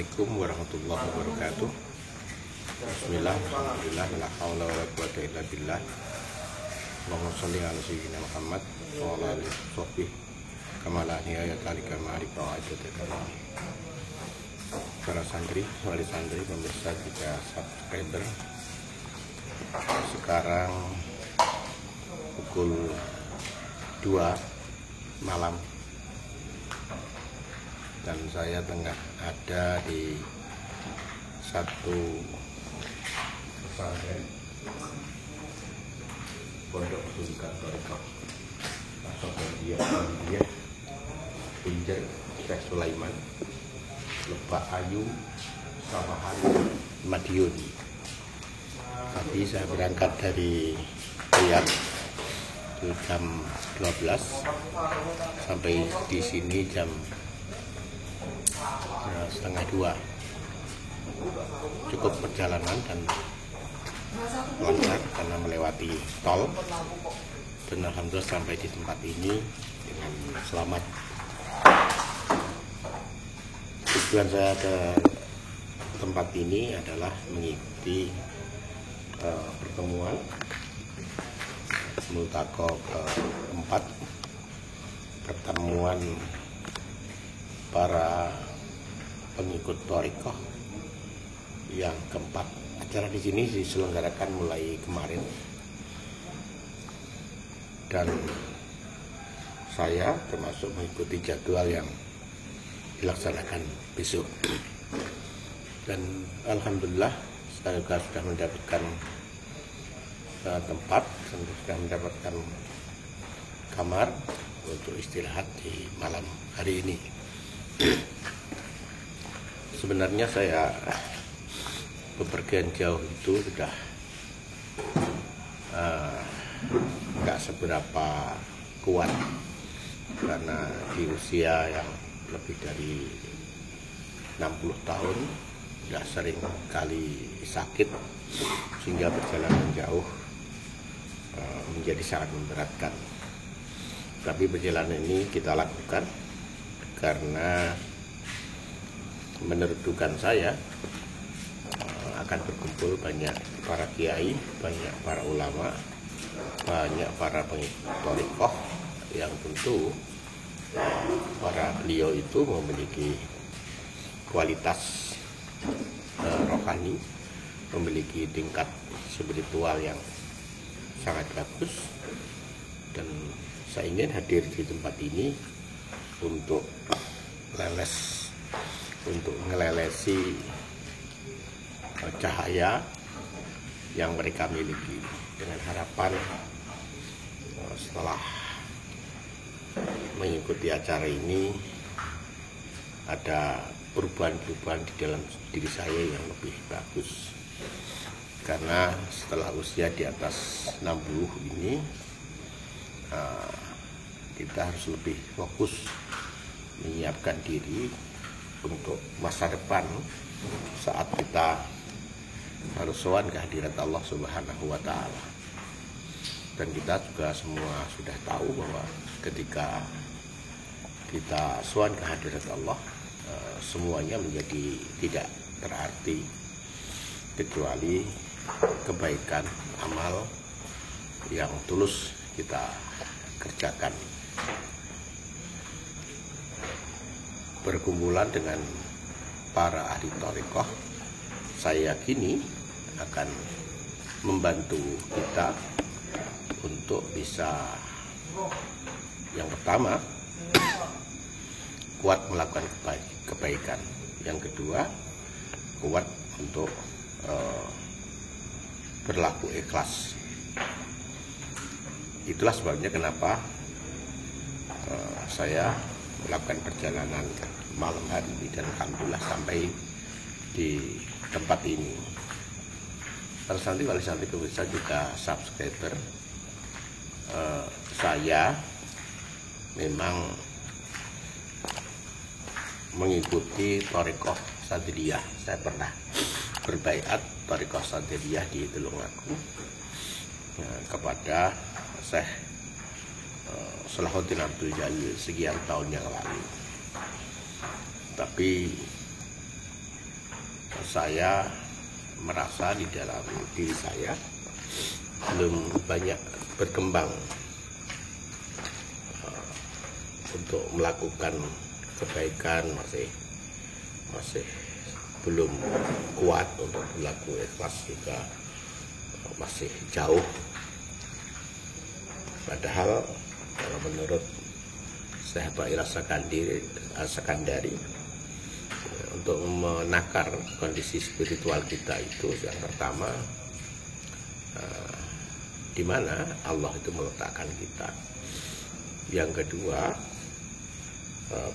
Assalamualaikum warahmatullahi wabarakatuh. Bismillah, alhamdulillah, la haula wala quwwata illa billah. Allahumma sholli ala sayyidina Muhammad wa ala alihi washabbihi kama la nihayat alika ma'rifah wa ajadaka. Para santri, wali santri, pemirsa juga subscriber. Sekarang pukul 2 malam dan saya tengah ada di satu pesantren Pondok Sultan Torikoh Ashabiyah Pinjer Syekh Sulaiman Lebak Ayu Sawahan Madiun. Tadi saya berangkat dari Riyadh jam 12 sampai di sini jam setengah 2. Cukup perjalanan dan lancar karena melewati tol, dan alhamdulillah sampai di tempat ini dengan selamat. Tujuan saya ke tempat ini adalah mengikuti pertemuan multaqo keempat, pertemuan para pengikut Thariqah yang keempat. Acara di sini diselenggarakan mulai kemarin dan saya termasuk mengikuti jadwal yang dilaksanakan besok. Dan alhamdulillah saya juga sudah mendapatkan tempat, sudah mendapatkan kamar untuk istirahat di malam hari ini. Sebenarnya saya bepergian jauh itu sudah nggak seberapa kuat karena di usia yang lebih dari 60 tahun sudah sering kali sakit sehingga perjalanan jauh menjadi sangat memberatkan. Tapi perjalanan ini kita lakukan karena menurut dugaan saya akan berkumpul banyak para kiai, banyak para ulama, banyak para pengikut Thariqah yang tentu para beliau itu memiliki kualitas rohani, memiliki tingkat spiritual yang sangat bagus, dan saya ingin hadir di tempat ini untuk ngelelesi cahaya yang mereka miliki, dengan harapan setelah mengikuti acara ini ada perubahan-perubahan di dalam diri saya yang lebih bagus. Karena setelah usia di atas 60 ini kita harus lebih fokus menyiapkan diri untuk masa depan saat kita harus sowan ke hadirat Allah Subhanahu wa Ta'ala. Dan kita juga semua sudah tahu bahwa ketika kita sowan ke hadirat Allah, semuanya menjadi tidak berarti kecuali kebaikan amal yang tulus kita kerjakan. Berkumpulan dengan para ahli Thariqah, saya yakini akan membantu kita untuk bisa, yang pertama, kuat melakukan kebaikan. Yang kedua, kuat untuk berlaku ikhlas. Itulah sebabnya kenapa saya melakukan perjalanan malam hari ini dan alhamdulillah sampai di tempat ini. Para santri, wali santri, pemirsa juga subscriber, saya memang mengikuti Thariqah Sadriyah. Saya pernah berbaiat Thariqah Sadriyah di Tulungagung kepada Syekh Salahuddin Abdul Jalil sekian tahun yang lalu. Tapi saya merasa di dalam diri saya belum banyak berkembang untuk melakukan kebaikan, masih belum kuat untuk berlaku ikhlas, juga masih jauh. Padahal kalau menurut Syekh Thail As-Sakandari, untuk menakar kondisi spiritual kita itu yang pertama, di mana Allah itu meletakkan kita. Yang kedua,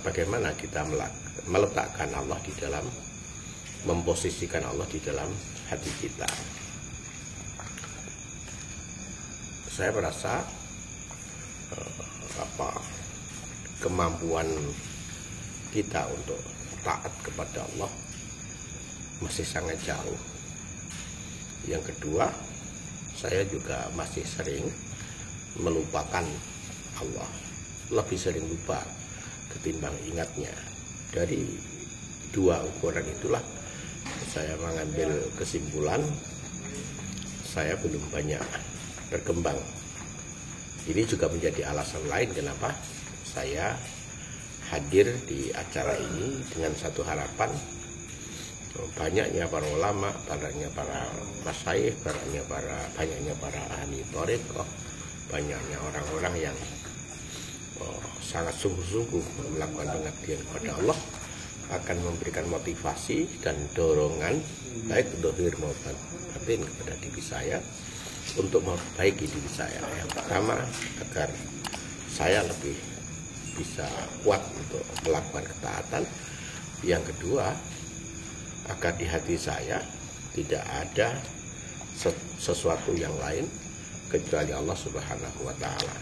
bagaimana kita meletakkan Allah di dalam, memposisikan Allah di dalam hati kita. Saya merasa kemampuan kita untuk taat kepada Allah masih sangat jauh. Yang kedua, saya juga masih sering melupakan Allah, lebih sering lupa ketimbang ingatnya. Dari dua ukuran itulah saya mengambil kesimpulan saya belum banyak berkembang. Ini juga menjadi alasan lain kenapa saya hadir di acara ini dengan satu harapan, banyaknya para ulama, banyaknya para masyayikh, banyaknya para ahli thariqah, banyaknya orang-orang yang sangat sungguh-sungguh melakukan pengabdian kepada Allah akan memberikan motivasi dan dorongan baik zahir maupun batin kepada diri saya untuk memperbaiki diri saya. Yang pertama, agar saya lebih bisa kuat untuk melakukan ketaatan. Yang kedua, agar di hati saya tidak ada sesuatu yang lain kecuali Allah Subhanahu wa Ta'ala.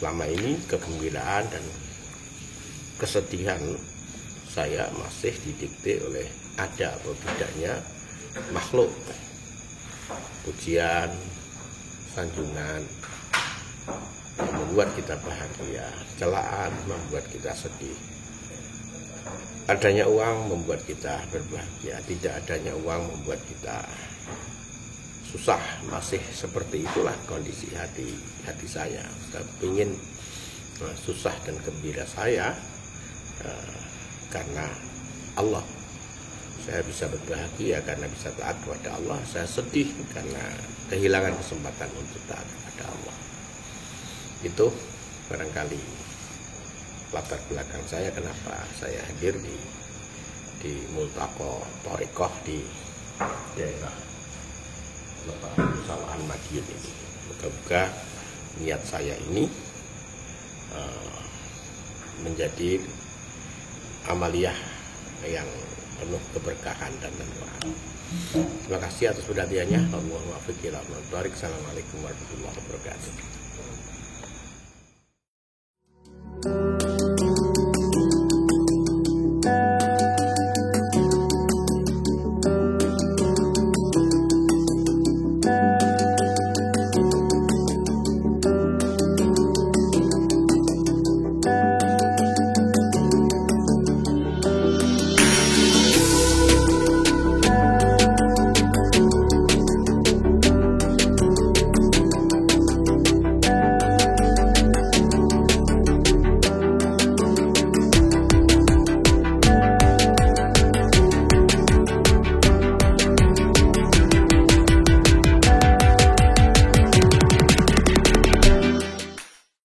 Selama ini kegembiraan dan kesedihan saya masih didikte oleh ada atau tidaknya makhluk, pujian, sanjungan membuat kita bahagia, celaan membuat kita sedih, adanya uang membuat kita berbahagia, tidak adanya uang membuat kita susah. Masih seperti itulah kondisi hati saya. Saya ingin susah dan gembira saya karena Allah. Saya bisa berbahagia karena bisa taat kepada Allah. Saya sedih karena kehilangan kesempatan untuk taat kepada Allah. Itu barangkali latar belakang saya kenapa saya hadir di Multaqo Thariqah di daerah Sawahan Madiun ini. Moga-moga niat saya ini menjadi amaliyah yang penuh keberkahan dan manfaat. Terima kasih atas perhatiannya. Assalamualaikum warahmatullahi wabarakatuh.